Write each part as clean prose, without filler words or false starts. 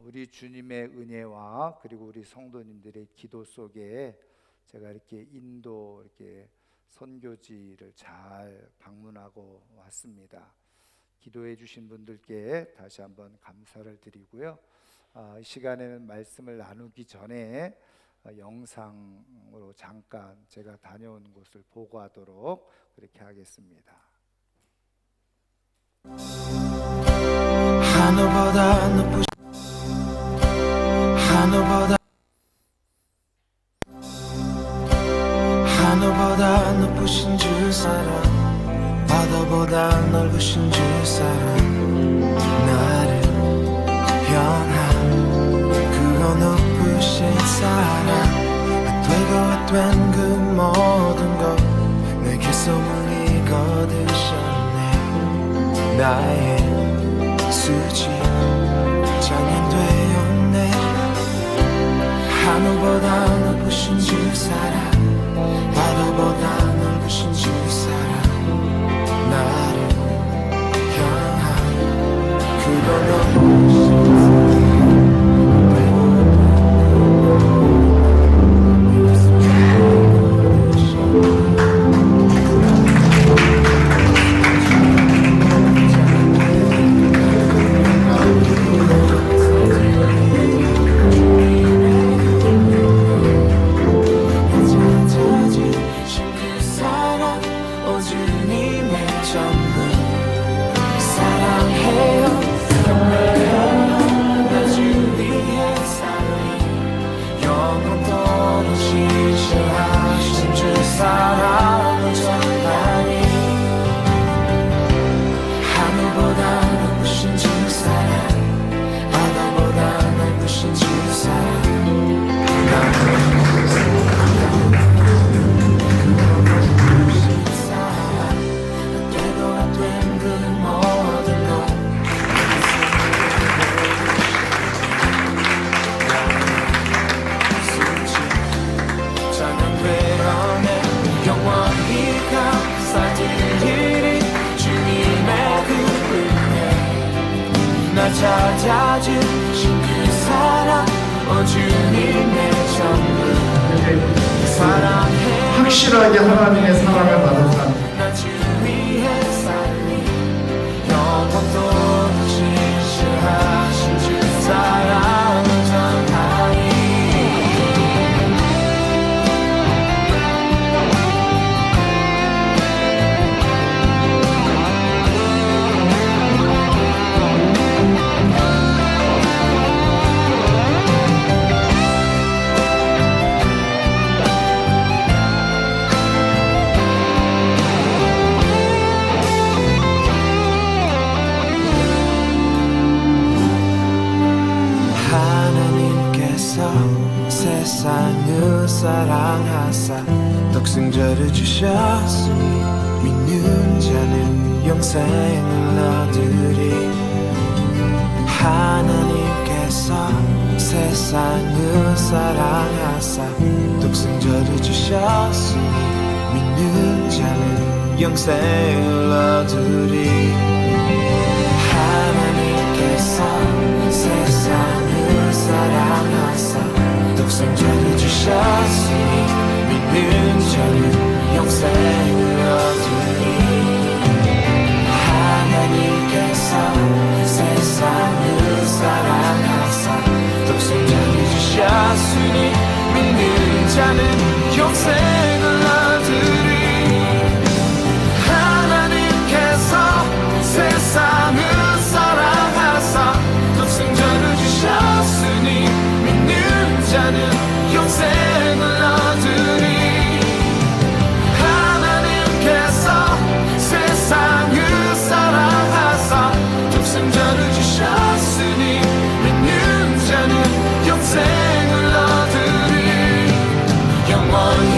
우리 주님의 은혜와 그리고 우리 성도님들의 기도 속에 제가 이렇게 인도 이렇게 선교지를 잘 방문하고 왔습니다. 기도해 주신 분들께 다시 한번 감사를 드리고요. 이 시간에는 말씀을 나누기 전에 영상으로 잠깐 제가 다녀온 곳을 보고하도록 그렇게 하겠습니다. 하늘보다 높으신 주 사랑, 바다보다 넓으신 주 사랑, 나를 향한 그거 높으신 사랑, 되고 된 그 모든 것 내게 소문이 거두셨네. 나의 수지 찬양되었네. 하늘보다 높으신 주 사랑, 바다보다 넓으신 주 사랑, 나를 향한 그거 높으신 찾아주신 그 사랑, 오 주님 내 전부 사랑해. 확실하게 하나님의 사랑을 받은 사람, 나 주 위에 살리 영원토록 진실하신 주 사랑을 전하리. 세상을 사랑하사 독생자를 주셨으니 믿는 자는 영생을 얻으리. 하나님께서 세상을 사랑하사 독생자를 주셨으니 믿는 자는 영생을 얻으리. 하나님께서 세상을 사랑하사 독생자를 주셨으니 믿는 자는 영생을 얻으리. 하나님께서 세상을 사랑하사 독생자를 주셨으니 믿는 자는 영생을 얻으리. 하나님께서 세상을 사랑하사 독생자를 주셨으니 믿는 자는 영생을 얻으리. 하나님께서 세상을 사랑하사 독생자를 주셨으니 믿는 자는 영생을 얻으리. 영원히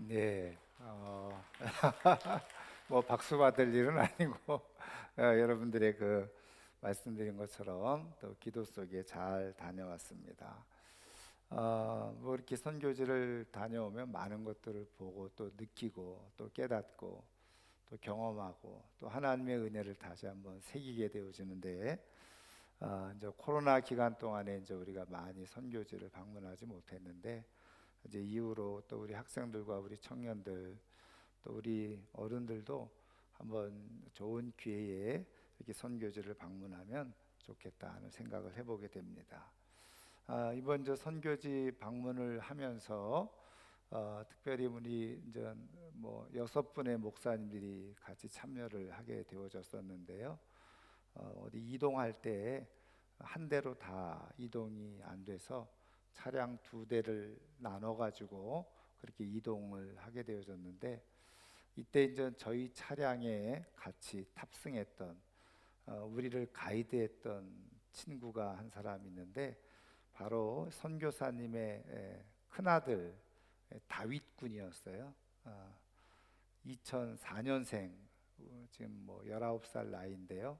네, 뭐 박수 받을 일은 아니고 여러분들의 그 말씀드린 것처럼 또 기도 속에 잘 다녀왔습니다. 뭐 이렇게 선교지를 다녀오면 많은 것들을 보고 또 느끼고 또 깨닫고 또 경험하고 또 하나님의 은혜를 다시 한번 새기게 되어지는데 이제 코로나 기간 동안에 이제 우리가 많이 선교지를 방문하지 못했는데 이제 이후로 또 우리 학생들과 우리 청년들 또 우리 어른들도 한번 좋은 기회에 이렇게 선교지를 방문하면 좋겠다 하는 생각을 해보게 됩니다. 이번 저 선교지 방문을 하면서 특별히 우리 이제 뭐 6분의 목사님들이 같이 참여를 하게 되어졌었는데요. 어디 이동할 때 한 대로 다 이동이 안 돼서 차량 2대를 나눠 가지고 그렇게 이동을 하게 되어졌는데 이때 이제 저희 차량에 같이 탑승했던 우리를 가이드했던 친구가 한 사람 있는데 바로 선교사님의 큰아들 다윗 군이었어요. 2004년생 지금 뭐 19살 나이인데요.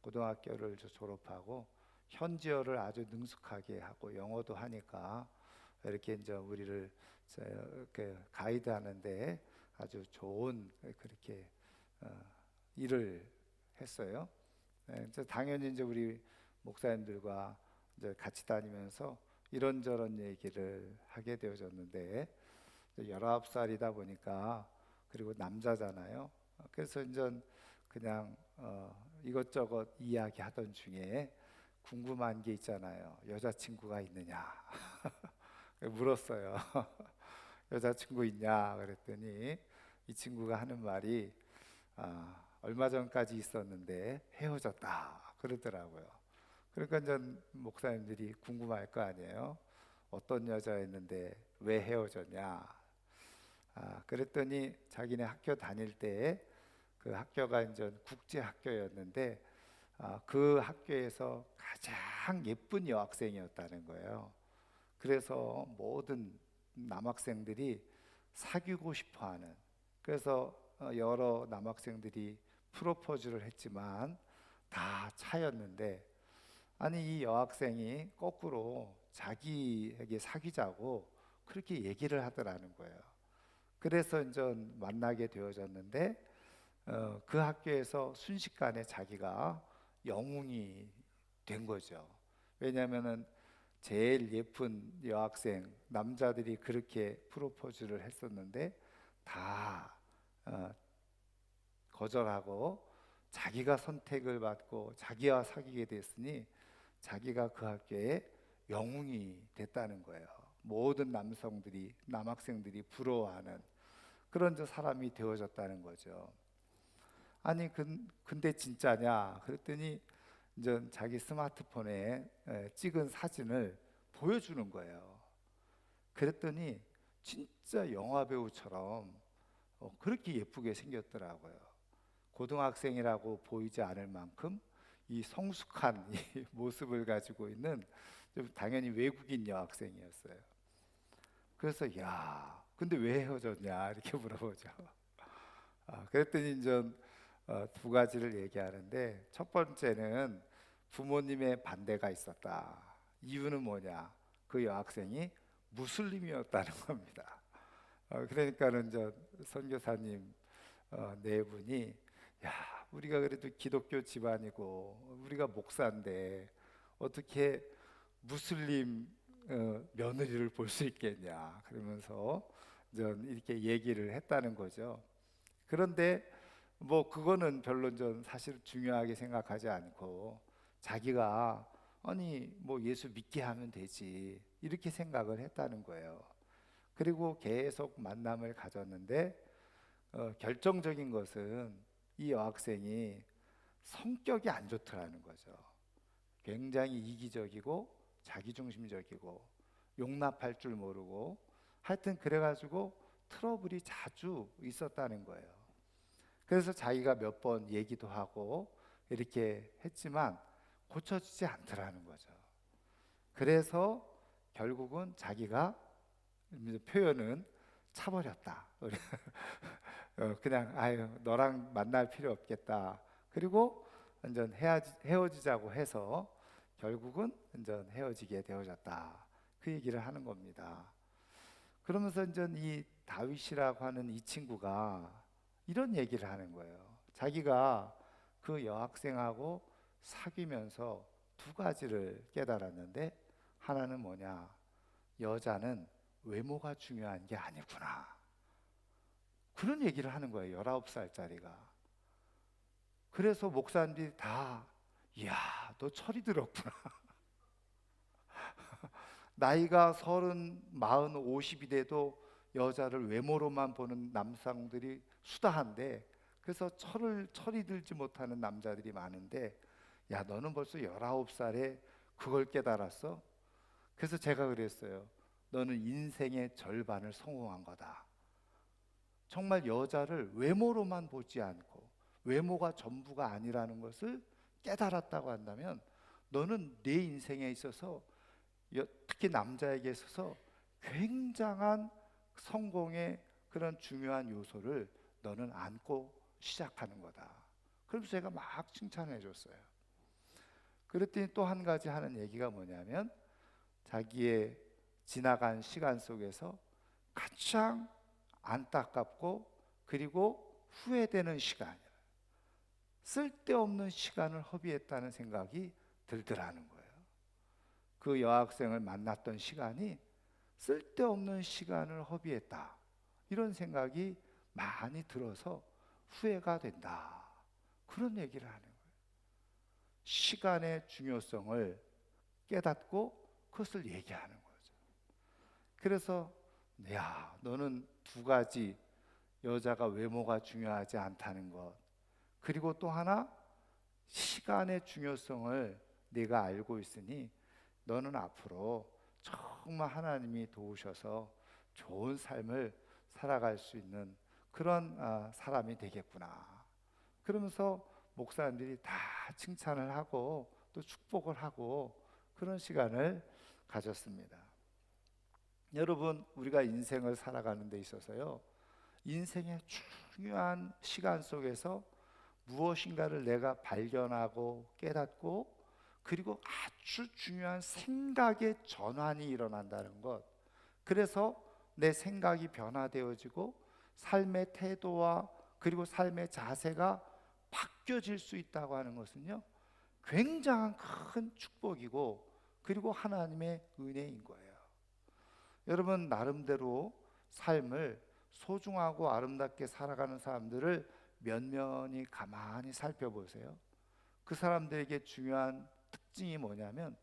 고등학교를 졸업하고 현지어를 아주 능숙하게 하고 영어도 하니까 이렇게 이제 우리를 이렇게 가이드하는데 아주 좋은 그렇게 일을 했어요. 이제 당연히 이제 우리 목사님들과 이제 같이 다니면서 이런저런 얘기를 하게 되어졌는데 19살이다 보니까 그리고 남자잖아요. 그래서 이제 그냥 이것저것 이야기하던 중에 궁금한 게 있잖아요. 여자친구가 있느냐 물었어요. 여자친구 있냐 그랬더니 이 친구가 하는 말이 얼마 전까지 있었는데 헤어졌다 그러더라고요. 그러니까 전 목사님들이 궁금할 거 아니에요. 어떤 여자였는데 왜 헤어졌냐. 그랬더니 자기네 학교 다닐 때 그 학교가 이제 국제 학교였는데 그 학교에서 가장 예쁜 여학생이었다는 거예요. 그래서 모든 남학생들이 사귀고 싶어하는. 그래서 여러 남학생들이 프로포즈를 했지만 다 차였는데 아니 이 여학생이 거꾸로 자기에게 사귀자고 그렇게 얘기를 하더라는 거예요. 그래서 이제 만나게 되어졌는데 그 학교에서 순식간에 자기가 영웅이 된 거죠. 왜냐하면은 제일 예쁜 여학생 남자들이 그렇게 프로포즈를 했었는데 다 거절하고 자기가 선택을 받고 자기와 사귀게 됐으니 자기가 그 학교의 영웅이 됐다는 거예요. 모든 남학생들이 부러워하는 그런 저 사람이 되어졌다는 거죠. 아니 근데 진짜냐? 그랬더니 이제 자기 스마트폰에 찍은 사진을 보여주는 거예요. 그랬더니 진짜 영화 배우처럼 그렇게 예쁘게 생겼더라고요. 고등학생이라고 보이지 않을 만큼 이 성숙한 이 모습을 가지고 있는 좀 당연히 외국인 여학생이었어요. 그래서 야, 근데 왜 헤어졌냐 이렇게 물어보죠. 그랬더니 이제 2가지를 얘기하는데 첫 번째는 부모님의 반대가 있었다. 이유는 뭐냐? 그 여학생이 무슬림이었다는 겁니다. 그러니까는 저 선교사님 네 분이 야, 우리가 그래도 기독교 집안이고 우리가 목사인데 어떻게 무슬림 며느리를 볼 수 있겠냐 그러면서 이렇게 얘기를 했다는 거죠. 그런데 뭐 그거는 별로 전 사실 중요하게 생각하지 않고 자기가 아니 뭐 예수 믿게 하면 되지 이렇게 생각을 했다는 거예요. 그리고 계속 만남을 가졌는데 결정적인 것은 이 여학생이 성격이 안 좋더라는 거죠. 굉장히 이기적이고 자기중심적이고 용납할 줄 모르고 하여튼 그래가지고 트러블이 자주 있었다는 거예요. 그래서 자기가 몇 번 얘기도 하고 이렇게 했지만 고쳐지지 않더라는 거죠. 그래서 결국은 자기가 표현은 차버렸다. 우리 그냥 아유 너랑 만날 필요 없겠다. 그리고 완전 헤어지자고 해서 결국은 완전 헤어지게 되어졌다. 그 얘기를 하는 겁니다. 그러면서 이제 이 다윗이라고 하는 이 친구가 이런 얘기를 하는 거예요. 자기가 그 여학생하고 사귀면서 두 가지를 깨달았는데, 하나는 뭐냐? 여자는 외모가 중요한 게 아니구나. 그런 얘기를 하는 거예요. 19살짜리가. 그래서 목사님들이 다 이야 너 철이 들었구나. 나이가 30, 40, 50이 돼도 여자를 외모로만 보는 남성들이 수다한데, 그래서 철이 들지 못하는 남자들이 많은데, 야 너는 벌써 19살에 그걸 깨달았어? 그래서 제가 그랬어요. 너는 인생의 절반을 성공한 거다. 정말 여자를 외모로만 보지 않고 외모가 전부가 아니라는 것을 깨달았다고 한다면 너는 내 인생에 있어서, 특히 남자에게 있어서 굉장한 성공의 그런 중요한 요소를 너는 안고 시작하는 거다. 그래서 제가 막 칭찬해 줬어요. 그랬더니 또 한 가지 하는 얘기가 뭐냐면, 자기의 지나간 시간 속에서 가장 안타깝고 그리고 후회되는 시간, 쓸데없는 시간을 허비했다는 생각이 들더라는 거예요. 그 여학생을 만났던 시간이 쓸데없는 시간을 허비했다, 이런 생각이 많이 들어서 후회가 된다, 그런 얘기를 하는 거예요. 시간의 중요성을 깨닫고 그것을 얘기하는 거죠. 그래서 야 너는 두 가지, 여자가 외모가 중요하지 않다는 것, 그리고 또 하나 시간의 중요성을 네가 알고 있으니 너는 앞으로 정말 하나님이 도우셔서 좋은 삶을 살아갈 수 있는 그런 사람이 되겠구나. 그러면서 목사님들이 다 칭찬을 하고 또 축복을 하고 그런 시간을 가졌습니다. 여러분, 우리가 인생을 살아가는 데 있어서요, 인생의 중요한 시간 속에서 무엇인가를 내가 발견하고 깨닫고, 그리고 아주 중요한 생각의 전환이 일어난다는 것, 그래서 내 생각이 변화되어지고 삶의 태도와 그리고 삶의 자세가 바뀌어질 수 있다고 하는 것은요, 굉장한 큰 축복이고 그리고 하나님의 은혜인 거예요. 여러분, 나름대로 삶을 소중하고 아름답게 살아가는 사람들을 면면히 가만히 살펴보세요. 그 사람들에게 중요한 특징이 뭐냐면,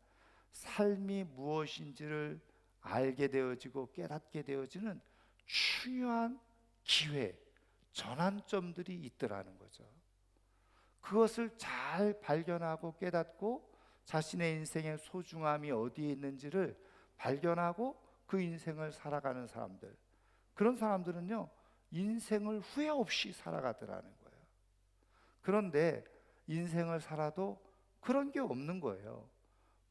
삶이 무엇인지를 알게 되어지고 깨닫게 되어지는 중요한 기회, 전환점들이 있더라는 거죠. 그것을 잘 발견하고 깨닫고 자신의 인생의 소중함이 어디에 있는지를 발견하고 그 인생을 살아가는 사람들, 그런 사람들은요 인생을 후회 없이 살아가더라는 거예요. 그런데 인생을 살아도 그런 게 없는 거예요.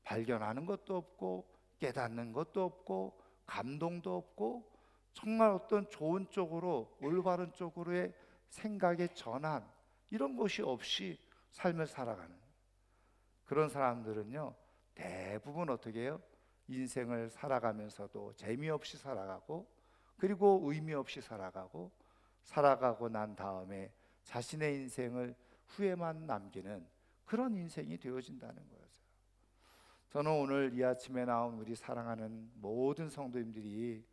발견하는 것도 없고 깨닫는 것도 없고 감동도 없고, 정말 어떤 좋은 쪽으로, 올바른 쪽으로의 생각의 전환, 이런 것이 없이 삶을 살아가는 그런 사람들은요, 대부분 어떻게 해요? 인생을 살아가면서도 재미없이 살아가고, 그리고 의미 없이 살아가고 난 다음에 자신의 인생을 후회만 남기는 그런 인생이 되어진다는 거죠. 저는 오늘 이 아침에 나온 우리 사랑하는 모든 성도님들이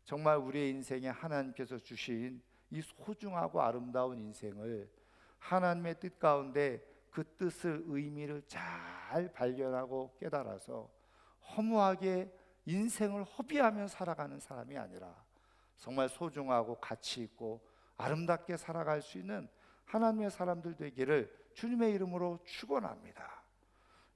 정말 우리의 인생에 하나님께서 주신 이 소중하고 아름다운 인생을 하나님의 뜻 가운데 그 뜻을, 의미를 잘 발견하고 깨달아서 허무하게 인생을 허비하며 살아가는 사람이 아니라 정말 소중하고 가치 있고 아름답게 살아갈 수 있는 하나님의 사람들 되기를 주님의 이름으로 축원합니다.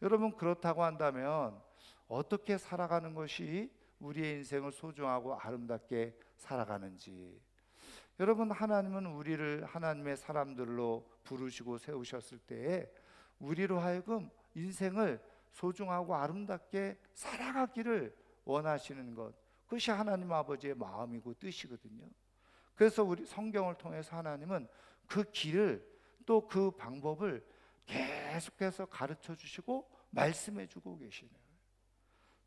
여러분, 그렇다고 한다면 어떻게 살아가는 것이 우리의 인생을 소중하고 아름답게 살아가는지, 여러분, 하나님은 우리를 하나님의 사람들로 부르시고 세우셨을 때에 우리로 하여금 인생을 소중하고 아름답게 살아가기를 원하시는 것, 그것이 하나님 아버지의 마음이고 뜻이거든요. 그래서 우리 성경을 통해서 하나님은 그 길을 또 그 방법을 계속해서 가르쳐 주시고 말씀해 주고 계시네요.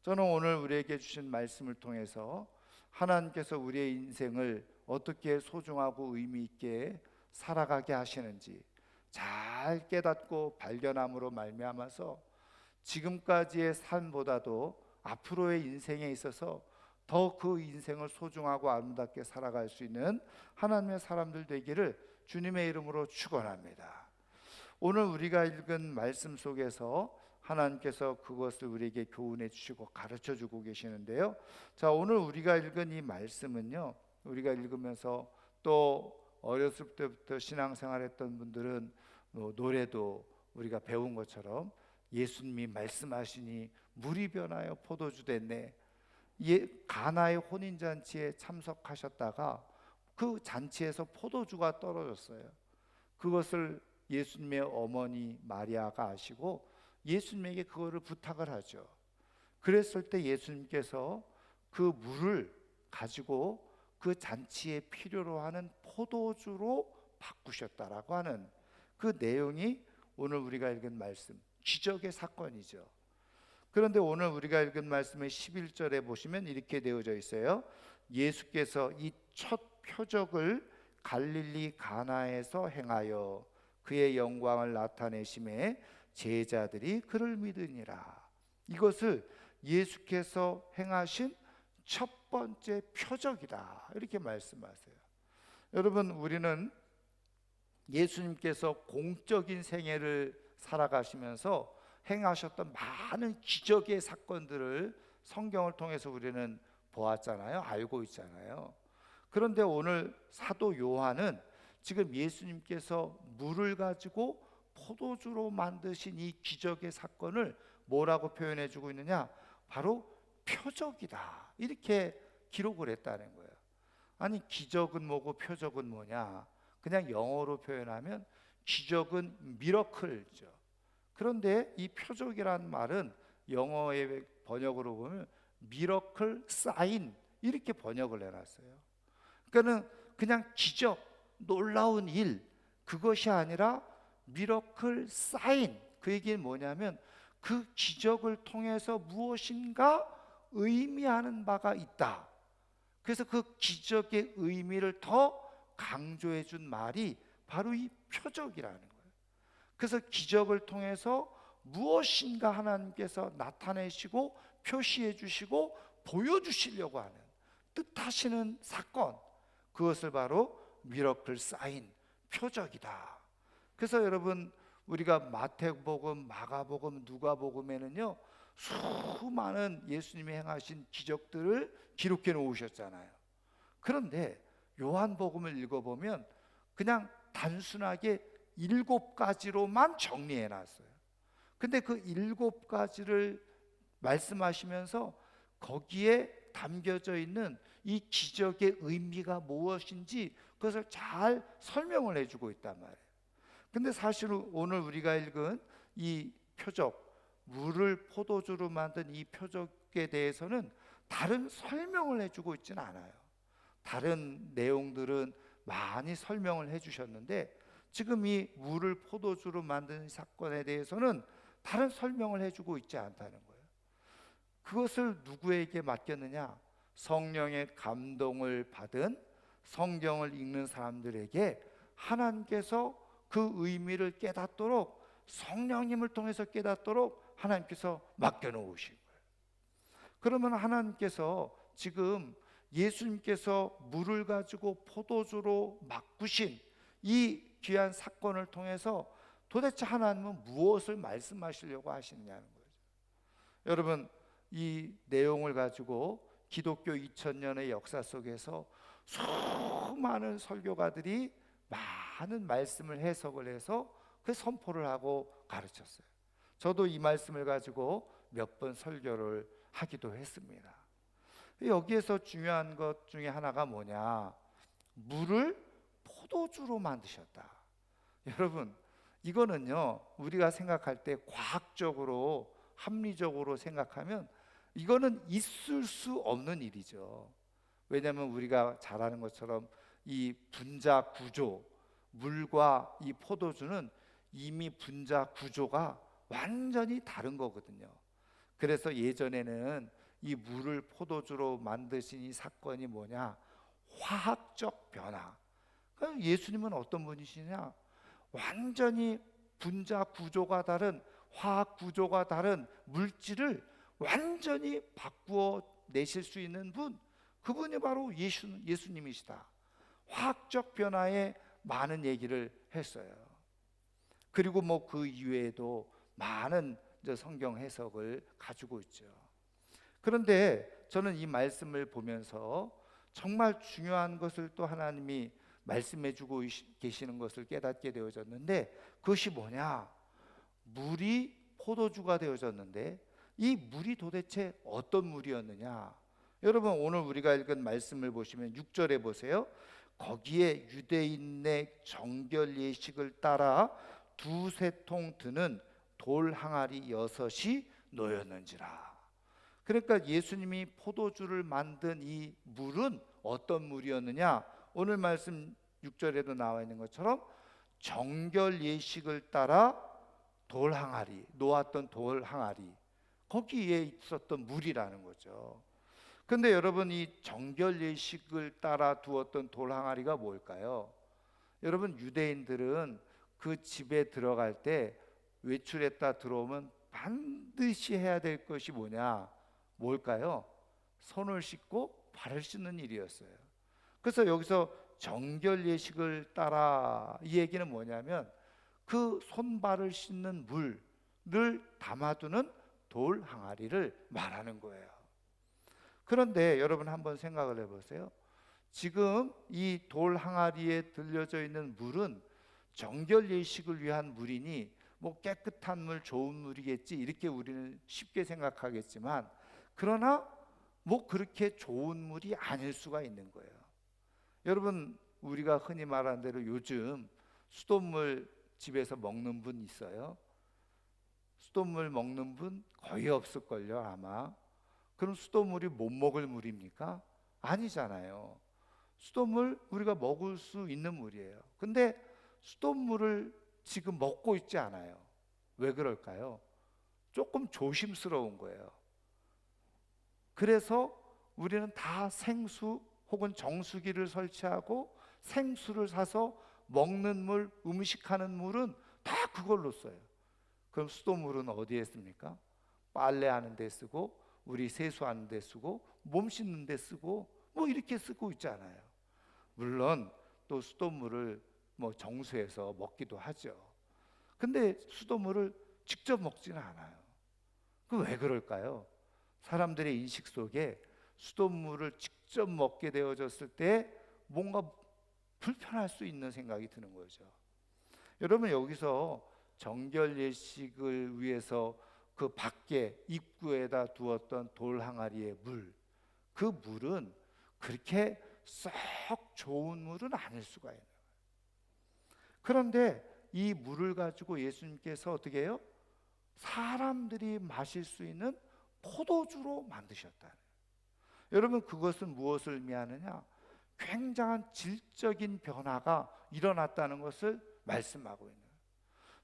저는 오늘 우리에게 주신 말씀을 통해서 하나님께서 우리의 인생을 어떻게 소중하고 의미 있게 살아가게 하시는지 잘 깨닫고 발견함으로 말미암아서 지금까지의 삶보다도 앞으로의 인생에 있어서 더 그 인생을 소중하고 아름답게 살아갈 수 있는 하나님의 사람들 되기를 주님의 이름으로 축원합니다. 오늘 우리가 읽은 말씀 속에서 하나님께서 그것을 우리에게 교훈해 주시고 가르쳐 주고 계시는데요. 자, 오늘 우리가 읽은 이 말씀은요, 우리가 읽으면서 또 어렸을 때부터 신앙생활했던 분들은 노래도 우리가 배운 것처럼 예수님이 말씀하시니 물이 변하여 포도주 됐네. 가나의 혼인잔치에 참석하셨다가 그 잔치에서 포도주가 떨어졌어요. 그것을 예수님의 어머니 마리아가 아시고 예수님에게 그거를 부탁을 하죠. 그랬을 때 예수님께서 그 물을 가지고 그 잔치에 필요로 하는 포도주로 바꾸셨다라고 하는 그 내용이 오늘 우리가 읽은 말씀, 기적의 사건이죠. 그런데 오늘 우리가 읽은 말씀의 11절에 보시면 이렇게 되어져 있어요. 예수께서 이 첫 표적을 갈릴리 가나에서 행하여 그의 영광을 나타내심에 제자들이 그를 믿으니라. 이것을 예수께서 행하신 첫 번째 표적이다, 이렇게 말씀하세요. 여러분, 우리는 예수님께서 공적인 생애를 살아가시면서 행하셨던 많은 기적의 사건들을 성경을 통해서 우리는 보았잖아요. 알고 있잖아요. 그런데 오늘 사도 요한은 지금 예수님께서 물을 가지고 포도주로 만드신 이 기적의 사건을 뭐라고 표현해 주고 있느냐? 바로 표적이다, 이렇게 기록을 했다는 거예요. 아니, 기적은 뭐고 표적은 뭐냐? 그냥 영어로 표현하면 기적은 미러클이죠. 그런데 이 표적이라는 말은 영어의 번역으로 보면 미러클 사인, 이렇게 번역을 해놨어요. 그러니까는 그냥 기적, 놀라운 일, 그것이 아니라 미러클 사인. 그 얘기는 뭐냐면 그 기적을 통해서 무엇인가 의미하는 바가 있다. 그래서 그 기적의 의미를 더 강조해 준 말이 바로 이 표적이라는 거예요. 그래서 기적을 통해서 무엇인가 하나님께서 나타내시고 표시해 주시고 보여주시려고 하는, 뜻하시는 사건, 그것을 바로 미러클 사인, 표적이다. 그래서 여러분, 우리가 마태복음, 마가복음, 누가복음에는요 수많은 예수님이 행하신 기적들을 기록해 놓으셨잖아요. 그런데 요한복음을 읽어보면 그냥 단순하게 7가지로만 정리해 놨어요. 근데 그 7가지를 말씀하시면서 거기에 담겨져 있는 이 기적의 의미가 무엇인지 그것을 잘 설명을 해주고 있단 말이에요. 근데 사실 오늘 우리가 읽은 이 표적, 물을 포도주로 만든 이 표적에 대해서는 다른 설명을 해주고 있지는 않아요. 다른 내용들은 많이 설명을 해주셨는데 지금 이 물을 포도주로 만든 사건에 대해서는 다른 설명을 해주고 있지 않다는 거예요. 그것을 누구에게 맡겼느냐? 성령의 감동을 받은 성경을 읽는 사람들에게 하나님께서 그 의미를 깨닫도록, 성령님을 통해서 깨닫도록 하나님께서 맡겨놓으신 거예요. 그러면 하나님께서 지금 예수님께서 물을 가지고 포도주로 바꾸신 이 귀한 사건을 통해서 도대체 하나님은 무엇을 말씀하시려고 하시느냐는 거죠. 여러분, 이 내용을 가지고 기독교 2000년의 역사 속에서 수많은 설교가들이 많은 말씀을 해석을 해서 그 선포를 하고 가르쳤어요. 저도 이 말씀을 가지고 몇 번 설교를 하기도 했습니다. 여기에서 중요한 것 중에 하나가 뭐냐? 물을 포도주로 만드셨다. 여러분, 이거는요 우리가 생각할 때 과학적으로 합리적으로 생각하면 이거는 있을 수 없는 일이죠. 왜냐하면 우리가 잘 아는 것처럼 이 분자 구조, 물과 이 포도주는 이미 분자 구조가 완전히 다른 거거든요. 그래서 예전에는 이 물을 포도주로 만드신 이 사건이 뭐냐? 화학적 변화. 그러니까 예수님은 어떤 분이시냐? 완전히 분자 구조가 다른, 화학 구조가 다른 물질을 완전히 바꾸어 내실 수 있는 분, 그분이 바로 예수님이시다. 화학적 변화에 많은 얘기를 했어요. 그리고 뭐 그 이외에도 많은 성경 해석을 가지고 있죠. 그런데 저는 이 말씀을 보면서 정말 중요한 것을 또 하나님이 말씀해 주고 계시는 것을 깨닫게 되어졌는데, 그것이 뭐냐? 물이 포도주가 되어졌는데 이 물이 도대체 어떤 물이었느냐? 여러분, 오늘 우리가 읽은 말씀을 보시면 6절에 보세요. 거기에 유대인의 정결 예식을 따라 두세 통 드는 돌 항아리 6이 놓였는지라. 그러니까 예수님이 포도주를 만든 이 물은 어떤 물이었느냐? 오늘 말씀 6절에도 나와 있는 것처럼 정결 예식을 따라 돌 항아리, 놓았던 돌 항아리, 거기에 있었던 물이라는 거죠. 근데 여러분, 이 정결 예식을 따라 두었던 돌 항아리가 뭘까요? 여러분, 유대인들은 그 집에 들어갈 때 외출했다 들어오면 반드시 해야 될 것이 뭐냐? 뭘까요? 손을 씻고 발을 씻는 일이었어요. 그래서 여기서 정결 예식을 따라, 이 얘기는 뭐냐면 그 손발을 씻는 물을 담아두는 돌 항아리를 말하는 거예요. 그런데 여러분 한번 생각을 해보세요. 지금 이 돌 항아리에 들려져 있는 물은 정결 예식을 위한 물이니 뭐 깨끗한 물, 좋은 물이겠지, 이렇게 우리는 쉽게 생각하겠지만, 그러나 뭐 그렇게 좋은 물이 아닐 수가 있는 거예요. 여러분, 우리가 흔히 말하는 대로 요즘 수돗물 집에서 먹는 분 있어요? 수돗물 먹는 분 거의 없을걸요, 아마. 그럼 수돗물이 못 먹을 물입니까? 아니잖아요. 수돗물 우리가 먹을 수 있는 물이에요. 근데 수돗물을 지금 먹고 있지 않아요. 왜 그럴까요? 조금 조심스러운 거예요. 그래서 우리는 다 생수 혹은 정수기를 설치하고 생수를 사서 먹는 물, 음식하는 물은 다 그걸로 써요. 그럼 수돗물은 어디에 씁니까? 빨래하는 데 쓰고, 우리 세수하는 데 쓰고, 몸 씻는 데 쓰고, 뭐 이렇게 쓰고 있잖아요. 물론 또 수돗물을 뭐 정수해서 먹기도 하죠. 근데 수돗물을 직접 먹지는 않아요. 그 왜 그럴까요? 사람들의 인식 속에 수돗물을 직접 먹게 되어졌을 때 뭔가 불편할 수 있는 생각이 드는 거죠. 여러분, 여기서 정결 예식을 위해서 그 밖에 입구에다 두었던 돌 항아리의 물, 그 물은 그렇게 썩 좋은 물은 아닐 수가 있는 거예요. 그런데 이 물을 가지고 예수님께서 어떻게 해요? 사람들이 마실 수 있는 포도주로 만드셨다는 거예요. 여러분, 그것은 무엇을 의미하느냐? 굉장한 질적인 변화가 일어났다는 것을 말씀하고 있는 거예요.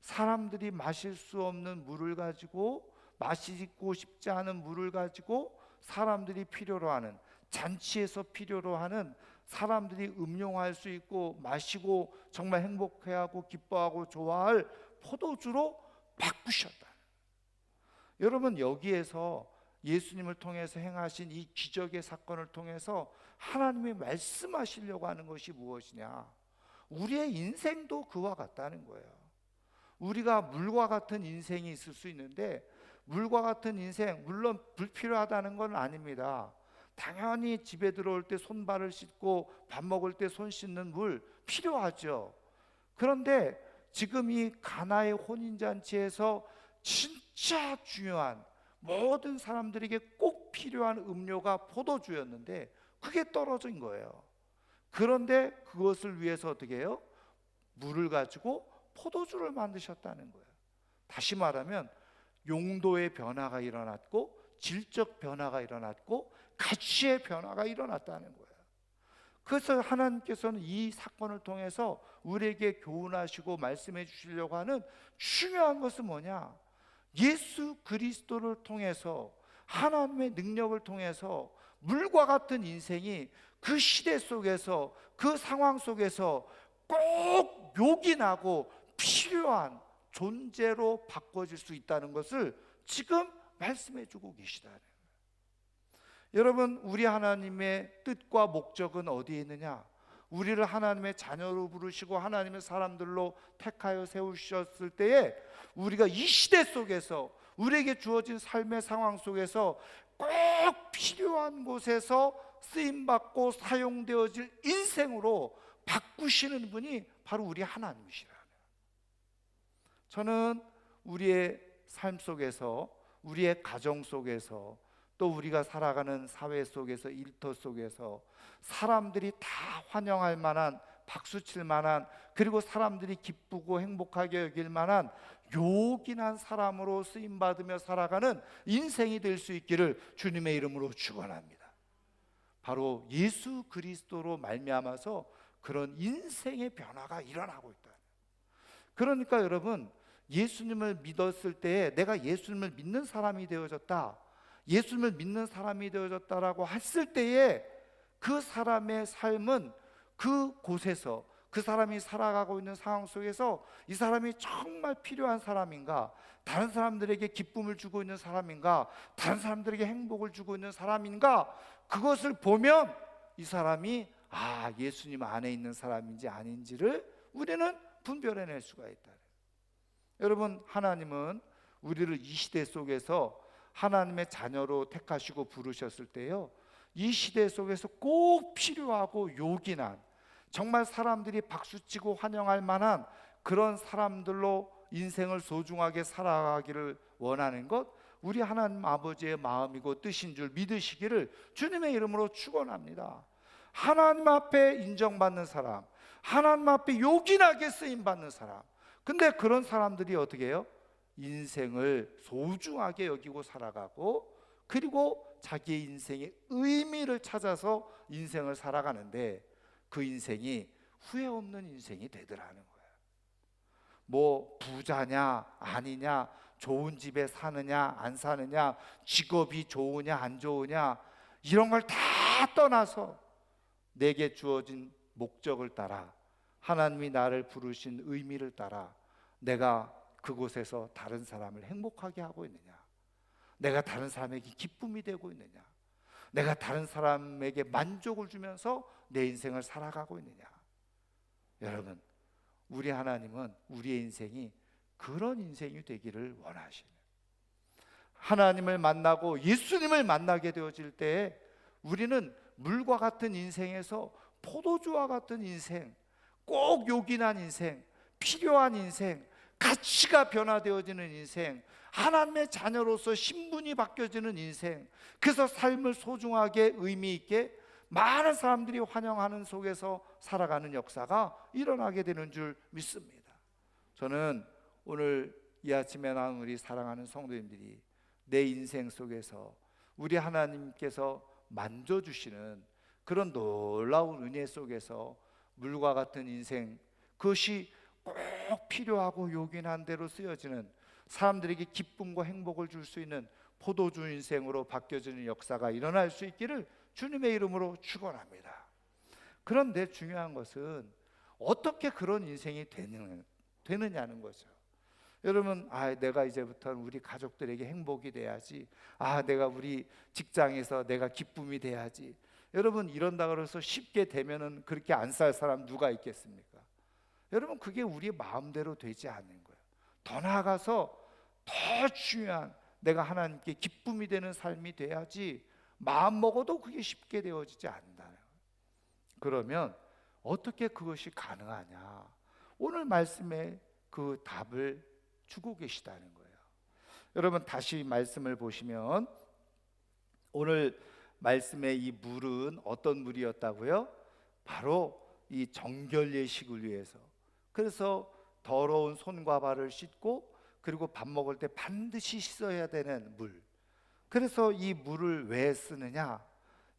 사람들이 마실 수 없는 물을 가지고, 마시고 싶지 않은 물을 가지고 사람들이 필요로 하는, 잔치에서 필요로 하는, 사람들이 음용할 수 있고 마시고 정말 행복해하고 기뻐하고 좋아할 포도주로 바꾸셨다. 여러분, 여기에서 예수님을 통해서 행하신 이 기적의 사건을 통해서 하나님이 말씀하시려고 하는 것이 무엇이냐? 우리의 인생도 그와 같다는 거예요. 우리가 물과 같은 인생이 있을 수 있는데, 물과 같은 인생, 물론 불필요하다는 건 아닙니다. 당연히 집에 들어올 때 손발을 씻고 밥 먹을 때 손 씻는 물 필요하죠. 그런데 지금 이 가나의 혼인잔치에서 진짜 중요한, 모든 사람들에게 꼭 필요한 음료가 포도주였는데 그게 떨어진 거예요. 그런데 그것을 위해서 어떻게 해요? 물을 가지고 포도주를 만드셨다는 거예요. 다시 말하면 용도의 변화가 일어났고 질적 변화가 일어났고 가치의 변화가 일어났다는 거예요. 그래서 하나님께서는 이 사건을 통해서 우리에게 교훈하시고 말씀해 주시려고 하는 중요한 것은 뭐냐? 예수 그리스도를 통해서, 하나님의 능력을 통해서 물과 같은 인생이 그 시대 속에서, 그 상황 속에서 꼭 요긴하고 필요한 존재로 바꿔질 수 있다는 것을 지금 말씀해 주고 계시다는 거예요. 여러분, 우리 하나님의 뜻과 목적은 어디에 있느냐? 우리를 하나님의 자녀로 부르시고 하나님의 사람들로 택하여 세우셨을 때에 우리가 이 시대 속에서, 우리에게 주어진 삶의 상황 속에서 꼭 필요한 곳에서 쓰임받고 사용되어질 인생으로 바꾸시는 분이 바로 우리 하나님이시라는 거예요. 저는 우리의 삶 속에서, 우리의 가정 속에서, 또 우리가 살아가는 사회 속에서, 일터 속에서 사람들이 다 환영할 만한, 박수칠 만한, 그리고 사람들이 기쁘고 행복하게 여길 만한 요긴한 사람으로 쓰임받으며 살아가는 인생이 될 수 있기를 주님의 이름으로 축원합니다. 바로 예수 그리스도로 말미암아서 그런 인생의 변화가 일어나고 있다. 그러니까 여러분, 예수님을 믿었을 때에 내가 예수님을 믿는 사람이 되어졌다, 예수님을 믿는 사람이 되어졌다라고 했을 때에 그 사람의 삶은 그 곳에서, 그 사람이 살아가고 있는 상황 속에서 이 사람이 정말 필요한 사람인가, 다른 사람들에게 기쁨을 주고 있는 사람인가, 다른 사람들에게 행복을 주고 있는 사람인가, 그것을 보면 이 사람이 예수님 안에 있는 사람인지 아닌지를 우리는 분별해낼 수가 있다. 여러분, 하나님은 우리를 이 시대 속에서 하나님의 자녀로 택하시고 부르셨을 때요, 이 시대 속에서 꼭 필요하고 요긴한, 정말 사람들이 박수치고 환영할 만한 그런 사람들로 인생을 소중하게 살아가기를 원하는 것, 우리 하나님 아버지의 마음이고 뜻인 줄 믿으시기를 주님의 이름으로 축원합니다. 하나님 앞에 인정받는 사람, 하나님 앞에 요긴하게 쓰임받는 사람, 근데 그런 사람들이 어떻게 해요? 인생을 소중하게 여기고 살아가고, 그리고 자기의 인생의 의미를 찾아서 인생을 살아가는데 그 인생이 후회 없는 인생이 되더라는 거예요. 뭐 부자냐 아니냐, 좋은 집에 사느냐 안 사느냐, 직업이 좋으냐 안 좋으냐, 이런 걸 다 떠나서 내게 주어진 목적을 따라, 하나님이 나를 부르신 의미를 따라 내가 그곳에서 다른 사람을 행복하게 하고 있느냐, 내가 다른 사람에게 기쁨이 되고 있느냐, 내가 다른 사람에게 만족을 주면서 내 인생을 살아가고 있느냐. 여러분, 우리 하나님은 우리의 인생이 그런 인생이 되기를 원하시는, 하나님을 만나고 예수님을 만나게 되어질 때에 우리는 물과 같은 인생에서 포도주와 같은 인생, 꼭 요긴한 인생, 필요한 인생, 가치가 변화되어지는 인생, 하나님의 자녀로서 신분이 바뀌어지는 인생, 그래서 삶을 소중하게 의미 있게 많은 사람들이 환영하는 속에서 살아가는 역사가 일어나게 되는 줄 믿습니다. 저는 오늘 이 아침에 나온 우리 사랑하는 성도님들이 내 인생 속에서 우리 하나님께서 만져주시는 그런 놀라운 은혜 속에서 물과 같은 인생, 그것이 꼭 필요하고 요긴한 대로 쓰여지는, 사람들에게 기쁨과 행복을 줄 수 있는 포도주 인생으로 바뀌어지는 역사가 일어날 수 있기를 주님의 이름으로 축원합니다. 그런데 중요한 것은 어떻게 그런 인생이 되느냐는 거죠. 여러분, 내가 이제부터는 우리 가족들에게 행복이 돼야지, 내가 우리 직장에서 내가 기쁨이 돼야지. 여러분, 이런다 그래서 쉽게 되면은 그렇게 안 살 사람 누가 있겠습니까? 여러분, 그게 우리의 마음대로 되지 않는 거예요. 더 나아가서 더 중요한, 내가 하나님께 기쁨이 되는 삶이 돼야지 마음 먹어도 그게 쉽게 되어지지 않는다는 거예요. 그러면 어떻게 그것이 가능하냐? 오늘 말씀에 그 답을 주고 계시다는 거예요. 여러분, 다시 말씀을 보시면 오늘 말씀의 이 물은 어떤 물이었다고요? 바로 이 정결 예식을 위해서, 그래서 더러운 손과 발을 씻고 그리고 밥 먹을 때 반드시 씻어야 되는 물, 그래서 이 물을 왜 쓰느냐?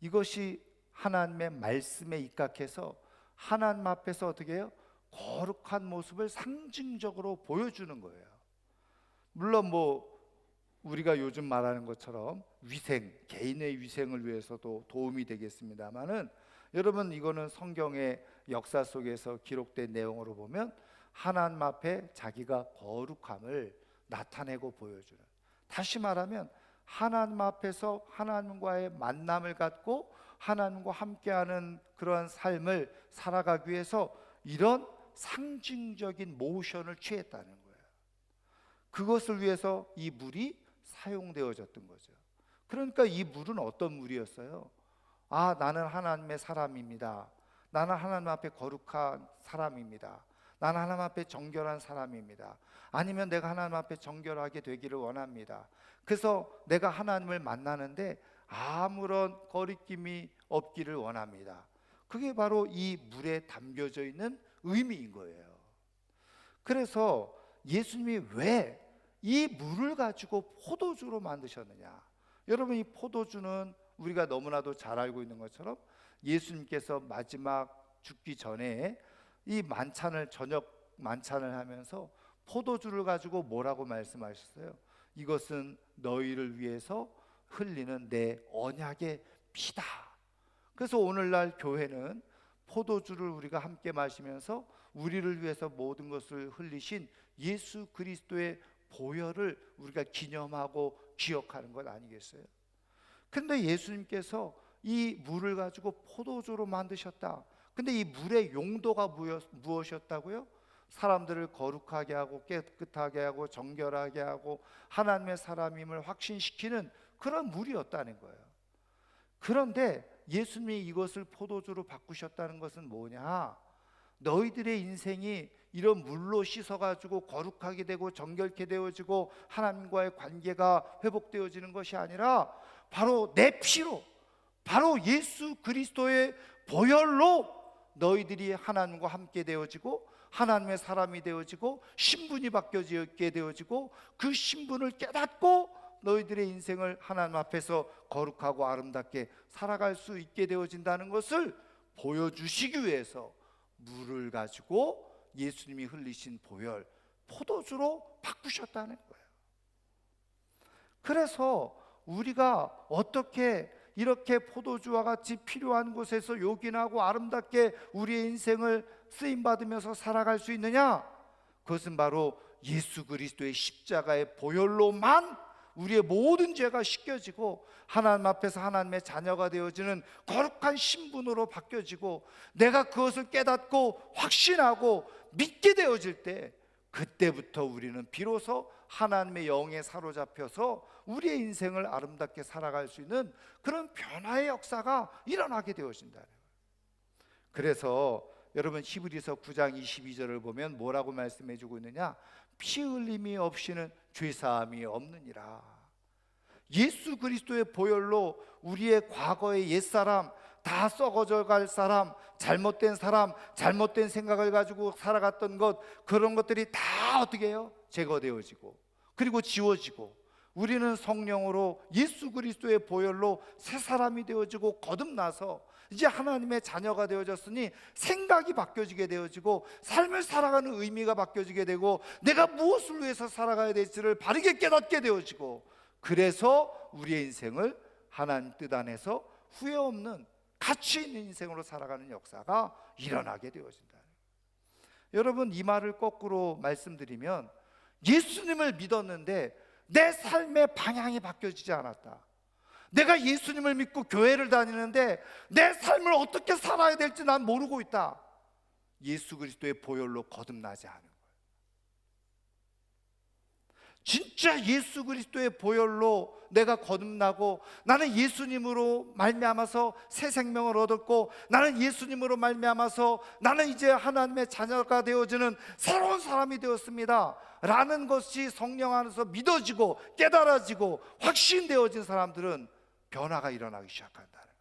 이것이 하나님의 말씀에 입각해서 하나님 앞에서 어떻게 해요? 거룩한 모습을 상징적으로 보여주는 거예요. 물론 우리가 요즘 말하는 것처럼 위생, 개인의 위생을 위해서도 도움이 되겠습니다만은, 여러분, 이거는 성경의 역사 속에서 기록된 내용으로 보면 하나님 앞에 자기가 거룩함을 나타내고 보여주는, 다시 말하면 하나님 앞에서 하나님과의 만남을 갖고 하나님과 함께하는 그러한 삶을 살아가기 위해서 이런 상징적인 모션을 취했다는 거예요. 그것을 위해서 이 물이 사용되어졌던 거죠. 그러니까 이 물은 어떤 물이었어요? 아, 나는 하나님의 사람입니다. 나는 하나님 앞에 거룩한 사람입니다. 나는 하나님 앞에 정결한 사람입니다. 아니면 내가 하나님 앞에 정결하게 되기를 원합니다. 그래서 내가 하나님을 만나는데 아무런 거리낌이 없기를 원합니다. 그게 바로 이 물에 담겨져 있는 의미인 거예요. 그래서 예수님이 왜 이 물을 가지고 포도주로 만드셨느냐? 여러분, 이 포도주는 우리가 너무나도 잘 알고 있는 것처럼 예수님께서 마지막 죽기 전에 이 저녁 만찬을 하면서 포도주를 가지고 뭐라고 말씀하셨어요? 이것은 너희를 위해서 흘리는 내 언약의 피다. 그래서 오늘날 교회는 포도주를 우리가 함께 마시면서 우리를 위해서 모든 것을 흘리신 예수 그리스도의 보혈을 우리가 기념하고 기억하는 것 아니겠어요? 근데 예수님께서 이 물을 가지고 포도주로 만드셨다. 근데 이 물의 용도가 무엇이었다고요? 사람들을 거룩하게 하고 깨끗하게 하고 정결하게 하고 하나님의 사람임을 확신시키는 그런 물이었다는 거예요. 그런데 예수님이 이것을 포도주로 바꾸셨다는 것은 뭐냐? 너희들의 인생이 이런 물로 씻어가지고 거룩하게 되고 정결케 되어지고 하나님과의 관계가 회복되어지는 것이 아니라 바로 내 피로, 바로 예수 그리스도의 보혈로 너희들이 하나님과 함께 되어지고 하나님의 사람이 되어지고 신분이 바뀌어지게 되어지고 그 신분을 깨닫고 너희들의 인생을 하나님 앞에서 거룩하고 아름답게 살아갈 수 있게 되어진다는 것을 보여주시기 위해서 물을 가지고 예수님이 흘리신 보혈, 포도주로 바꾸셨다는 거예요. 그래서 우리가 어떻게 이렇게 포도주와 같이 필요한 곳에서 요긴하고 아름답게 우리의 인생을 쓰임받으면서 살아갈 수 있느냐? 그것은 바로 예수 그리스도의 십자가의 보혈로만 우리의 모든 죄가 씻겨지고 하나님 앞에서 하나님의 자녀가 되어지는 거룩한 신분으로 바뀌어지고 내가 그것을 깨닫고 확신하고 믿게 되어질 때, 그때부터 우리는 비로소 하나님의 영에 사로잡혀서 우리의 인생을 아름답게 살아갈 수 있는 그런 변화의 역사가 일어나게 되어진다는 거예요. 그래서 여러분, 히브리서 9장 22절을 보면 뭐라고 말씀해 주고 있느냐? 피 흘림이 없이는 죄사함이 없느니라. 예수 그리스도의 보혈로 우리의 과거의 옛사람, 다 썩어져 갈 사람, 잘못된 생각을 가지고 살아갔던 것, 그런 것들이 다 어떻게 해요? 제거되어지고 그리고 지워지고 우리는 성령으로 예수 그리스도의 보혈로 새 사람이 되어지고 거듭나서 이제 하나님의 자녀가 되어졌으니 생각이 바뀌어지게 되어지고 삶을 살아가는 의미가 바뀌어지게 되고 내가 무엇을 위해서 살아가야 될지를 바르게 깨닫게 되어지고, 그래서 우리의 인생을 하나님 뜻 안에서 후회 없는 가치 있는 인생으로 살아가는 역사가 일어나게 되어진다. 여러분, 이 말을 거꾸로 말씀드리면 예수님을 믿었는데 내 삶의 방향이 바뀌어지지 않았다. 내가 예수님을 믿고 교회를 다니는데 내 삶을 어떻게 살아야 될지 난 모르고 있다. 예수 그리스도의 보혈로 거듭나지 않은 거예요. 진짜 예수 그리스도의 보혈로 내가 거듭나고 나는 예수님으로 말미암아서 새 생명을 얻었고 나는 예수님으로 말미암아서 나는 이제 하나님의 자녀가 되어지는 새로운 사람이 되었습니다 라는 것이 성령 안에서 믿어지고 깨달아지고 확신되어진 사람들은 변화가 일어나기 시작한다는 거예요.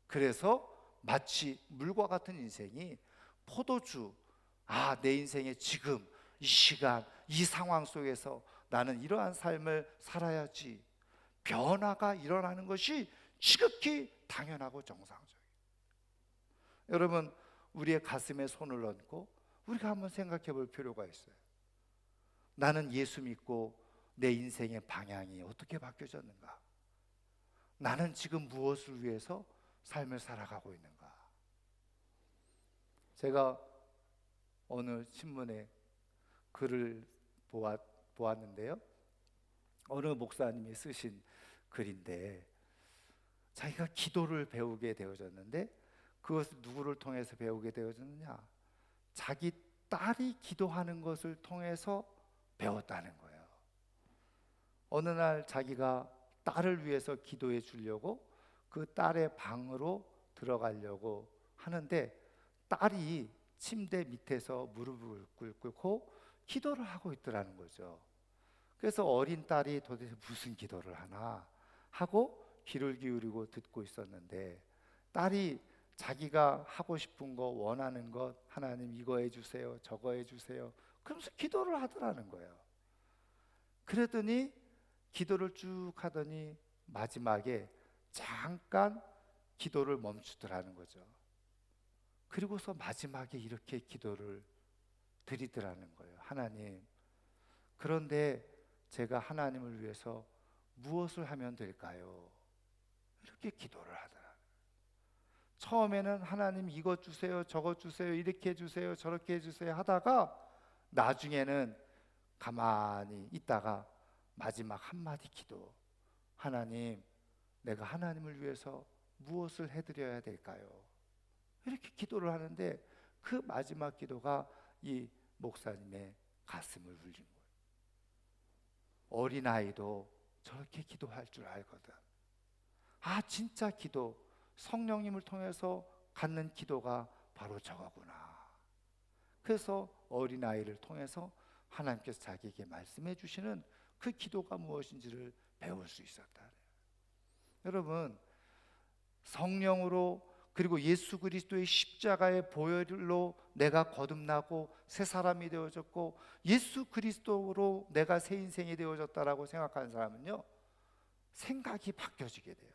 그래서 마치 물과 같은 인생이 포도주, 내 인생의 지금 이 시간 이 상황 속에서 나는 이러한 삶을 살아야지, 변화가 일어나는 것이 지극히 당연하고 정상적이에요. 여러분, 우리의 가슴에 손을 얹고 우리가 한번 생각해 볼 필요가 있어요. 나는 예수 믿고 내 인생의 방향이 어떻게 바뀌어졌는가? 나는 지금 무엇을 위해서 삶을 살아가고 있는가? 제가 어느 신문에 글을 보았는데요. 어느 목사님이 쓰신 글인데, 자기가 기도를 배우게 되어졌는데 그것을 누구를 통해서 배우게 되어졌느냐? 자기 딸이 기도하는 것을 통해서 배웠다는 거예요. 어느 날 자기가 딸을 위해서 기도해 주려고 그 딸의 방으로 들어가려고 하는데 딸이 침대 밑에서 무릎을 꿇고 기도를 하고 있더라는 거죠. 그래서 어린 딸이 도대체 무슨 기도를 하나 하고 귀를 기울이고 듣고 있었는데, 딸이 자기가 하고 싶은 거, 원하는 것, 하나님 이거 해주세요, 저거 해주세요, 그러면서 기도를 하더라는 거예요. 그러더니 기도를 쭉 하더니 마지막에 잠깐 기도를 멈추더라는 거죠. 그리고서 마지막에 이렇게 기도를 드리더라는 거예요. 하나님, 그런데 제가 하나님을 위해서 무엇을 하면 될까요? 이렇게 기도를 하더라. 처음에는 하나님 이것 주세요, 저것 주세요, 이렇게 해주세요, 저렇게 해주세요 하다가 나중에는 가만히 있다가 마지막 한마디 기도, 하나님, 내가 하나님을 위해서 무엇을 해드려야 될까요? 이렇게 기도를 하는데 그 마지막 기도가 이 목사님의 가슴을 울린 거예요. 어린아이도 저렇게 기도할 줄 알거든. 아, 진짜 기도, 성령님을 통해서 갖는 기도가 바로 저거구나. 그래서 어린아이를 통해서 하나님께서 자기에게 말씀해 주시는 그 기도가 무엇인지를 배울 수 있었다. 여러분, 성령으로 그리고 예수 그리스도의 십자가의 보혈로 내가 거듭나고 새 사람이 되어졌고 예수 그리스도로 내가 새 인생이 되어졌다라고 생각하는 사람은요, 생각이 바뀌어지게 돼요.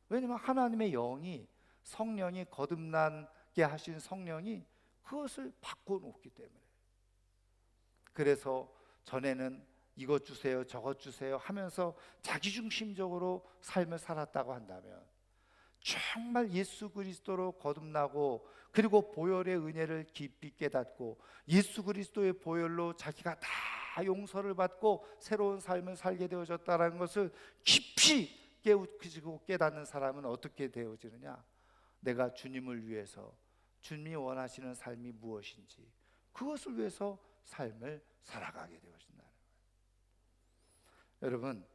왜냐하면 하나님의 영이, 성령이, 거듭나게 하신 성령이 그것을 바꿔놓기 때문에. 그래서 전에는 이것 주세요, 저것 주세요 하면서 자기중심적으로 삶을 살았다고 한다면, 정말 예수 그리스도로 거듭나고 그리고 보혈의 은혜를 깊이 깨닫고 예수 그리스도의 보혈로 자기가 다 용서를 받고 새로운 삶을 살게 되어졌다는 것을 깊이 깨우치고 깨닫는 사람은 어떻게 되어지느냐? 내가 주님을 위해서, 주님이 원하시는 삶이 무엇인지 그것을 위해서 삶을 살아가게 되어진다는 거예요. 여러분,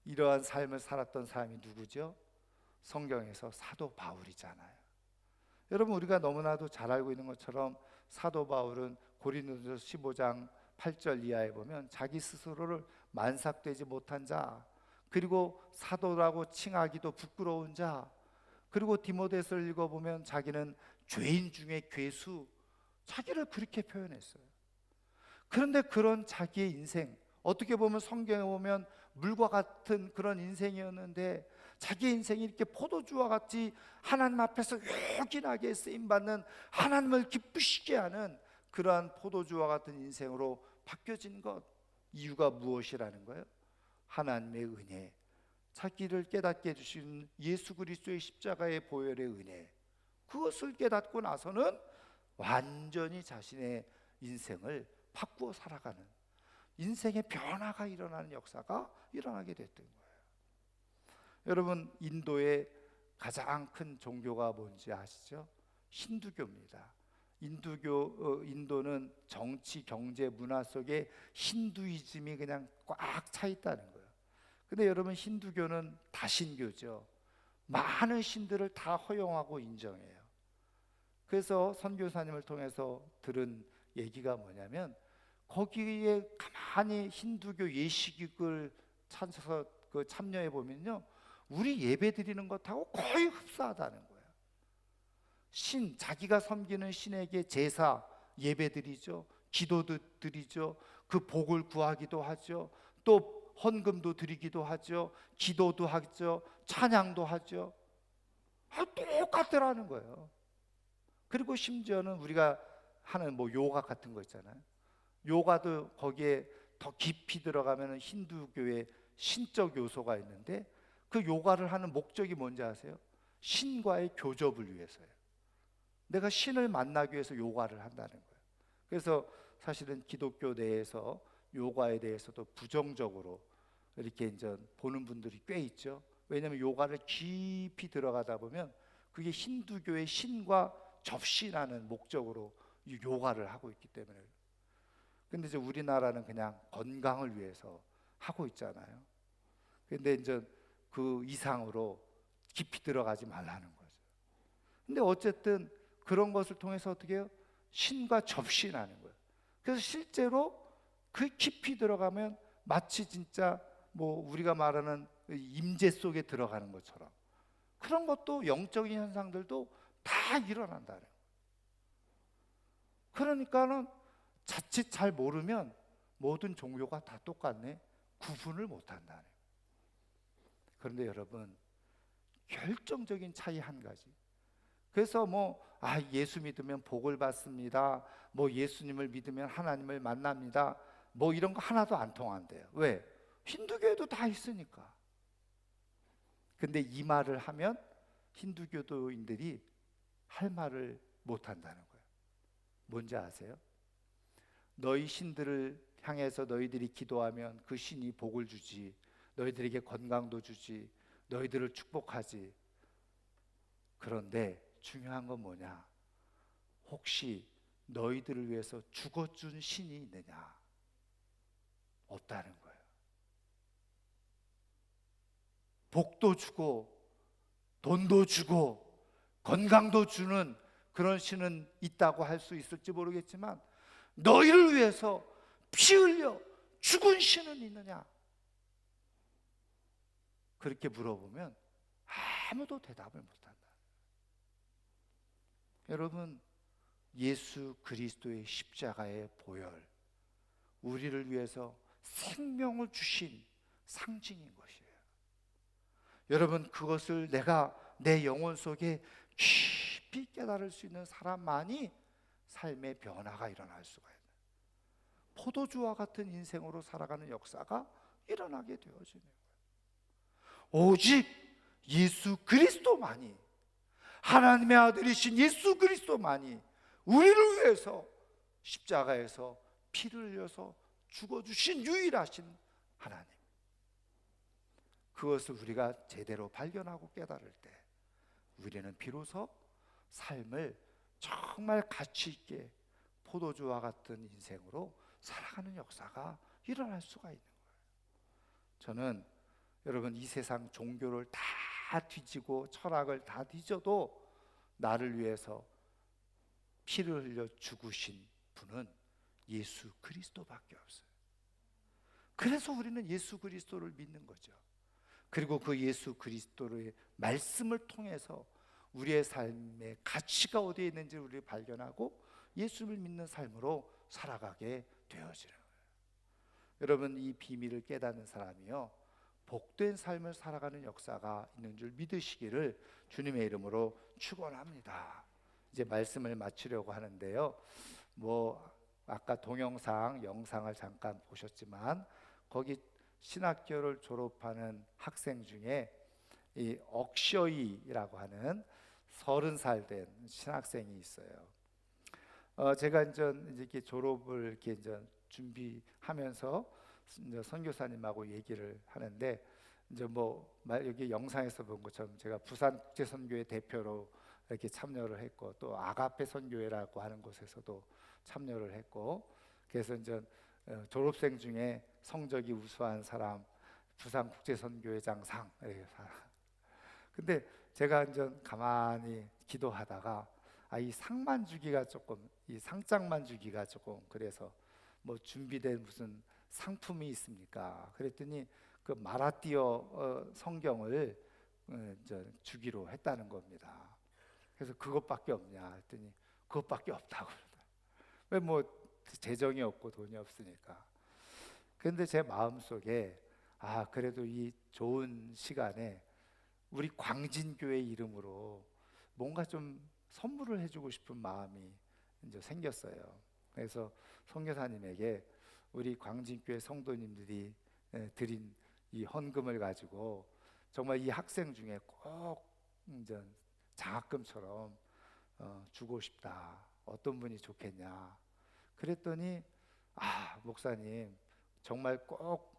이러한 삶을 살았던 사람이 누구죠? 성경에서 사도 바울이잖아요. 여러분, 우리가 너무나도 잘 알고 있는 것처럼 사도 바울은 고린도전서 15장 8절 이하에 보면 자기 스스로를 만삭되지 못한 자, 그리고 사도라고 칭하기도 부끄러운 자, 그리고 디모데서를 읽어보면 자기는 죄인 중에 괴수, 자기를 그렇게 표현했어요. 그런데 그런 자기의 인생, 어떻게 보면 성경에 보면 물과 같은 그런 인생이었는데 자기의 인생이 이렇게 포도주와 같이 하나님 앞에서 요긴하게 쓰임받는, 하나님을 기쁘시게 하는 그러한 포도주와 같은 인생으로 바뀌어진 것, 이유가 무엇이라는 거예요? 하나님의 은혜, 자기를 깨닫게 해주신 예수 그리스도의 십자가의 보혈의 은혜, 그것을 깨닫고 나서는 완전히 자신의 인생을 바꾸어 살아가는, 인생의 변화가 일어나는 역사가 일어나게 됐던 거예요. 여러분, 인도의 가장 큰 종교가 뭔지 아시죠? 힌두교입니다. 인도는 정치, 경제, 문화 속에 힌두이즘이 그냥 꽉 차 있다는 거예요. 근데 여러분, 힌두교는 다신교죠. 많은 신들을 다 허용하고 인정해요. 그래서 선교사님을 통해서 들은 얘기가 뭐냐면, 거기에 가만히 힌두교 예식을 찾아서 참여해 보면요, 우리 예배 드리는 것하고 거의 흡사하다는 거예요. 신, 자기가 섬기는 신에게 제사, 예배 드리죠. 기도도 드리죠. 그 복을 구하기도 하죠. 또 헌금도 드리기도 하죠. 기도도 하죠. 찬양도 하죠. 똑같더라는 거예요. 그리고 심지어는 우리가 하는 뭐 요가 같은 거 있잖아요. 요가도 거기에 더 깊이 들어가면 힌두교의 신적 요소가 있는데 그 요가를 하는 목적이 뭔지 아세요? 신과의 교접을 위해서예요. 내가 신을 만나기 위해서 요가를 한다는 거예요. 그래서 사실은 기독교 내에서 요가에 대해서도 부정적으로 이렇게 이제 보는 분들이 꽤 있죠. 왜냐하면 요가를 깊이 들어가다 보면 그게 힌두교의 신과 접신하는 목적으로 이 요가를 하고 있기 때문에. 근데 이제 우리나라는 그냥 건강을 위해서 하고 있잖아요. 근데 이제 그 이상으로 깊이 들어가지 말라는 거죠. 근데 어쨌든 그런 것을 통해서 어떻게 해요? 신과 접신하는 거예요. 그래서 실제로 그 깊이 들어가면 마치 진짜 뭐 우리가 말하는 임재 속에 들어가는 것처럼 그런 것도 영적인 현상들도 다 일어난다는 거예요. 그러니까는 자칫 잘 모르면 모든 종교가 다 똑같네 구분을 못한다는 거예요. 그런데 여러분 결정적인 차이 한 가지. 그래서 예수 믿으면 복을 받습니다. 예수님을 믿으면 하나님을 만납니다. 이런 거 하나도 안 통한대요. 왜? 힌두교에도 다 있으니까. 근데 이 말을 하면 힌두교도인들이 할 말을 못 한다는 거예요. 뭔지 아세요? 너희 신들을 향해서 너희들이 기도하면 그 신이 복을 주지, 너희들에게 건강도 주지, 너희들을 축복하지. 그런데 중요한 건 뭐냐? 혹시 너희들을 위해서 죽어준 신이 있느냐? 없다는 거예요. 복도 주고 돈도 주고 건강도 주는 그런 신은 있다고 할 수 있을지 모르겠지만 너희를 위해서 피 흘려 죽은 신은 있느냐? 그렇게 물어보면 아무도 대답을 못한다. 여러분, 예수 그리스도의 십자가의 보혈, 우리를 위해서 생명을 주신 상징인 것이에요. 여러분, 그것을 내가 내 영혼 속에 깊이 깨달을 수 있는 사람만이 삶의 변화가 일어날 수가 있는, 포도주와 같은 인생으로 살아가는 역사가 일어나게 되어지는 거예요. 오직 예수 그리스도만이, 하나님의 아들이신 예수 그리스도만이 우리를 위해서 십자가에서 피를 흘려서 죽어주신 유일하신 하나님, 그것을 우리가 제대로 발견하고 깨달을 때 우리는 비로소 삶을 정말 가치 있게 포도주와 같은 인생으로 살아가는 역사가 일어날 수가 있는 거예요. 저는 여러분, 이 세상 종교를 다 뒤지고 철학을 다 뒤져도 나를 위해서 피를 흘려 죽으신 분은 예수 그리스도밖에 없어요. 그래서 우리는 예수 그리스도를 믿는 거죠. 그리고 그 예수 그리스도의 말씀을 통해서 우리의 삶의 가치가 어디에 있는지 우리를 발견하고 예수를 믿는 삶으로 살아가게 되어지는 거예요. 여러분, 이 비밀을 깨닫는 사람이요, 복된 삶을 살아가는 역사가 있는 줄 믿으시기를 주님의 이름으로 축원합니다. 이제 말씀을 마치려고 하는데요, 아까 동영상 영상을 잠깐 보셨지만 거기 신학교를 졸업하는 학생 중에 이 억셔이라고 하는 30살 된 신학생이 있어요. 제가 이제 이렇게 졸업을 이제 준비하면서 이제 선교사님하고 얘기를 하는데, 이제 여기 영상에서 본 것처럼 제가 부산 국제 선교회 대표로 이렇게 참여를 했고, 또 아가페 선교회라고 하는 곳에서도 참여를 했고, 그래서 이제 졸업생 중에 성적이 우수한 사람 부산 국제 선교회장상. 근데 제가 이제 가만히 기도하다가 이 상만 주기가 조금, 이 상장만 주기가 조금, 그래서 준비된 무슨 상품이 있습니까? 그랬더니 그 마라띠어 성경을 주기로 했다는 겁니다. 그래서 그것밖에 없냐 했더니 그것밖에 없다고 그러더라고요. 왜 재정이 없고 돈이 없으니까. 그런데 제 마음속에 그래도 이 좋은 시간에 우리 광진교회 이름으로 뭔가 좀 선물을 해주고 싶은 마음이 이제 생겼어요. 그래서 선교사님에게 우리 광진교회 성도님들이 드린 이 헌금을 가지고 정말 이 학생 중에 꼭 이제 장학금처럼 주고 싶다. 어떤 분이 좋겠냐. 그랬더니 목사님 정말 꼭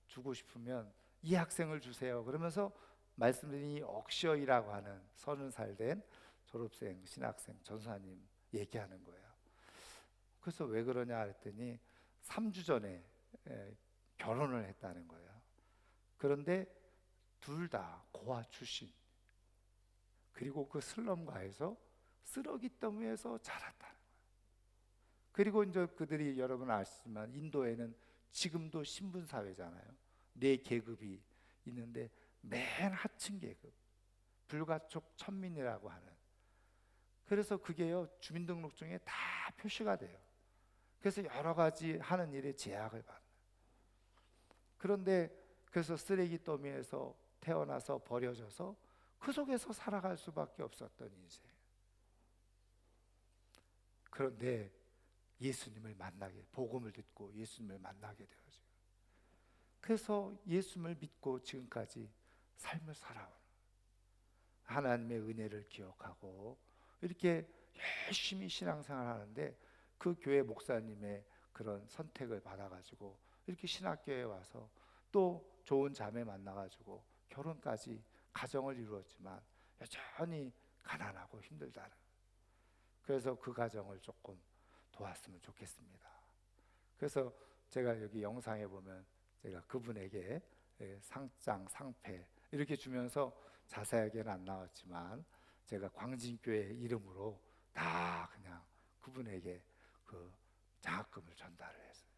주고 싶으면 이 학생을 주세요. 그러면서 말씀드린 이 억셔이라고 하는 30살 된 졸업생 신학생 전사님 얘기하는 거예요. 그래서 왜 그러냐 했더니 3주 전에 결혼을 했다는 거예요. 그런데 둘 다 고아 출신, 그리고 그 슬럼가에서 쓰레기 더미에서 자랐다는 거예요. 그리고 이제 그들이 여러분 아시지만 인도에는 지금도 신분 사회잖아요. 네 계급이 있는데 맨 하층 계급, 불가촉 천민이라고 하는. 그래서 그게요 주민등록증에 다 표시가 돼요. 그래서 여러 가지 하는 일에 제약을 받는. 그런데 그래서 쓰레기 더미에서 태어나서 버려져서 그 속에서 살아갈 수밖에 없었던 인생. 그런데 예수님을 만나게, 복음을 듣고 예수님을 만나게 되어져요. 그래서 예수님을 믿고 지금까지 삶을 살아오는, 하나님의 은혜를 기억하고 이렇게 열심히 신앙생활 하는데, 그 교회 목사님의 그런 선택을 받아가지고 이렇게 신학교에 와서 또 좋은 자매 만나가지고 결혼까지 가정을 이루었지만 여전히 가난하고 힘들다는. 그래서 그 가정을 조금 도왔으면 좋겠습니다. 그래서 제가 여기 영상에 보면 제가 그분에게 상장, 상패 이렇게 주면서 자세하게는 안 나왔지만 제가 광진교회 이름으로 다 그냥 그분에게 그 장학금을 전달을 했어요.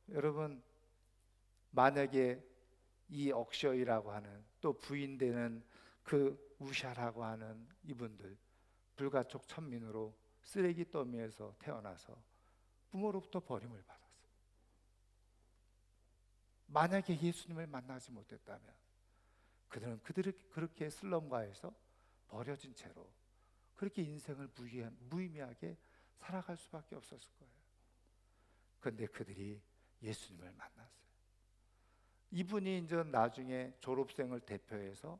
여러분, 만약에 이 억셔이라고 하는, 또 부인되는 그 우샤라고 하는 이분들, 불가촉 천민으로 쓰레기 더미에서 태어나서 부모로부터 버림을 받았어요. 만약에 예수님을 만나지 못했다면 그들은 그렇게 슬럼가에서 버려진 채로 그렇게 인생을 무의미하게 살아갈 수밖에 없었을 거예요. 그런데 그들이 예수님을 만났어요. 이분이 이제 나중에 졸업생을 대표해서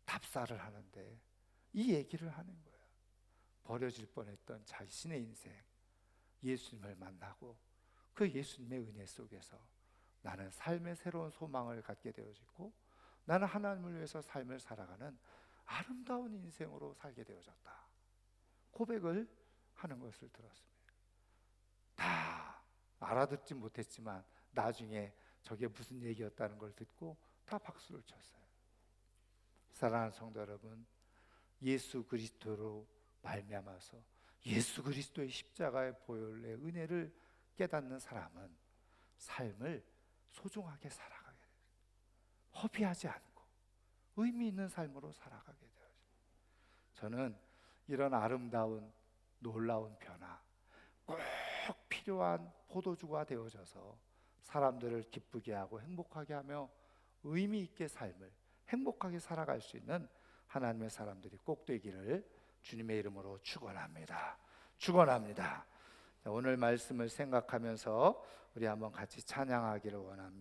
답사를 하는데 이 얘기를 하는 거예요. 버려질 뻔했던 자신의 인생, 예수님을 만나고 그 예수님의 은혜 속에서 나는 삶의 새로운 소망을 갖게 되어지고 나는 하나님을 위해서 삶을 살아가는 아름다운 인생으로 살게 되어졌다. 고백을 하는 것을 들었습니다. 다 알아듣지 못했지만 나중에 저게 무슨 얘기였다는 걸 듣고 다 박수를 쳤어요. 사랑하는 성도 여러분, 예수 그리스도로 말미암아서 예수 그리스도의 십자가의 보혈의 은혜를 깨닫는 사람은 삶을 소중하게 살아가게 돼요. 허비하지 않고 의미 있는 삶으로 살아가게 돼요. 저는 이런 아름다운 놀라운 변화, 꼭 필요한 포도주가 되어져서 사람들을 기쁘게 하고 행복하게 하며 의미 있게 삶을 행복하게 살아갈 수 있는 하나님의 사람들이 꼭 되기를 주님의 이름으로 축원합니다. 축원합니다. 오늘 말씀을 생각하면서 우리 한번 같이 찬양하기를 원합니다.